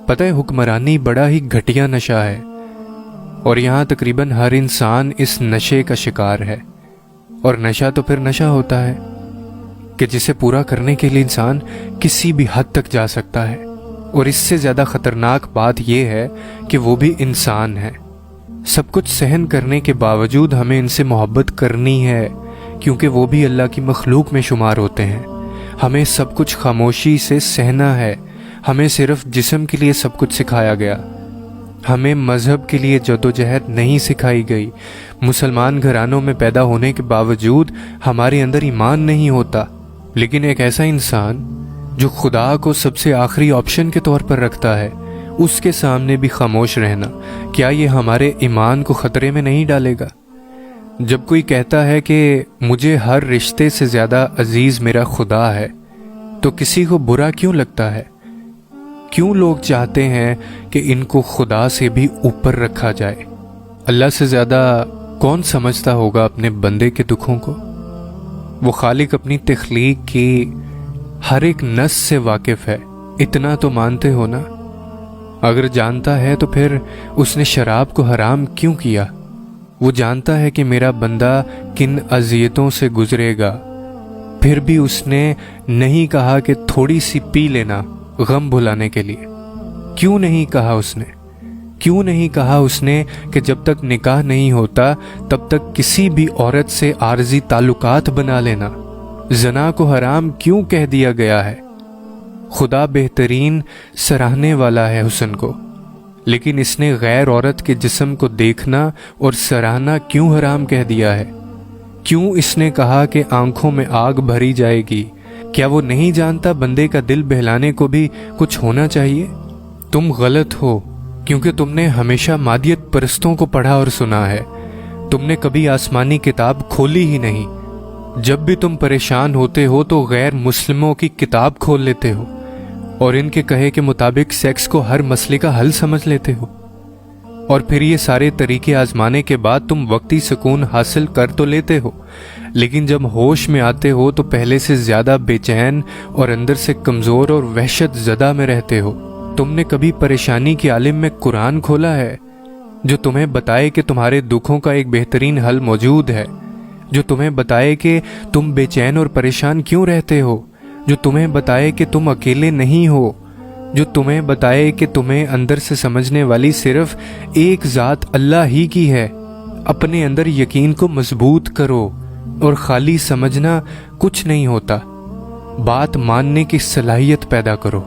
پتہ ہے حکمرانی بڑا ہی گھٹیا نشہ ہے، اور یہاں تقریباً ہر انسان اس نشے کا شکار ہے۔ اور نشہ تو پھر نشہ ہوتا ہے کہ جسے پورا کرنے کے لیے انسان کسی بھی حد تک جا سکتا ہے، اور اس سے زیادہ خطرناک بات یہ ہے کہ وہ بھی انسان ہے۔ سب کچھ سہن کرنے کے باوجود ہمیں ان سے محبت کرنی ہے، کیونکہ وہ بھی اللہ کی مخلوق میں شمار ہوتے ہیں۔ ہمیں سب کچھ خاموشی سے سہنا ہے، ہمیں صرف جسم کے لیے سب کچھ سکھایا گیا، ہمیں مذہب کے لیے جدوجہد نہیں سکھائی گئی۔ مسلمان گھرانوں میں پیدا ہونے کے باوجود ہمارے اندر ایمان نہیں ہوتا، لیکن ایک ایسا انسان جو خدا کو سب سے آخری آپشن کے طور پر رکھتا ہے، اس کے سامنے بھی خاموش رہنا، کیا یہ ہمارے ایمان کو خطرے میں نہیں ڈالے گا؟ جب کوئی کہتا ہے کہ مجھے ہر رشتے سے زیادہ عزیز میرا خدا ہے، تو کسی کو برا کیوں لگتا ہے؟ کیوں لوگ چاہتے ہیں کہ ان کو خدا سے بھی اوپر رکھا جائے؟ اللہ سے زیادہ کون سمجھتا ہوگا اپنے بندے کے دکھوں کو؟ وہ خالق اپنی تخلیق کی ہر ایک نس سے واقف ہے، اتنا تو مانتے ہو نا؟ اگر جانتا ہے تو پھر اس نے شراب کو حرام کیوں کیا؟ وہ جانتا ہے کہ میرا بندہ کن اذیتوں سے گزرے گا، پھر بھی اس نے نہیں کہا کہ تھوڑی سی پی لینا غم بھلانے کے لیے۔ کیوں نہیں کہا اس نے؟ کیوں نہیں کہا اس نے کہ جب تک نکاح نہیں ہوتا تب تک کسی بھی عورت سے عارضی تعلقات بنا لینا؟ زنا کو حرام کیوں کہہ دیا گیا ہے؟ خدا بہترین سراہنے والا ہے حسن کو، لیکن اس نے غیر عورت کے جسم کو دیکھنا اور سراہنا کیوں حرام کہہ دیا ہے؟ کیوں اس نے کہا کہ آنکھوں میں آگ بھری جائے گی؟ کیا وہ نہیں جانتا بندے کا دل بہلانے کو بھی کچھ ہونا چاہیے؟ تم غلط ہو، کیونکہ تم نے ہمیشہ مادیت پرستوں کو پڑھا اور سنا ہے، تم نے کبھی آسمانی کتاب کھولی ہی نہیں۔ جب بھی تم پریشان ہوتے ہو تو غیر مسلموں کی کتاب کھول لیتے ہو، اور ان کے کہے کے مطابق سیکس کو ہر مسئلے کا حل سمجھ لیتے ہو، اور پھر یہ سارے طریقے آزمانے کے بعد تم وقتی سکون حاصل کر تو لیتے ہو، لیکن جب ہوش میں آتے ہو تو پہلے سے زیادہ بے چین اور اندر سے کمزور اور وحشت زدہ میں رہتے ہو۔ تم نے کبھی پریشانی کے عالم میں قرآن کھولا ہے جو تمہیں بتائے کہ تمہارے دکھوں کا ایک بہترین حل موجود ہے، جو تمہیں بتائے کہ تم بے چین اور پریشان کیوں رہتے ہو، جو تمہیں بتائے کہ تم اکیلے نہیں ہو، جو تمہیں بتائے کہ تمہیں اندر سے سمجھنے والی صرف ایک ذات اللہ ہی کی ہے؟ اپنے اندر یقین کو مضبوط کرو، اور خالی سمجھنا کچھ نہیں ہوتا، بات ماننے کی صلاحیت پیدا کرو۔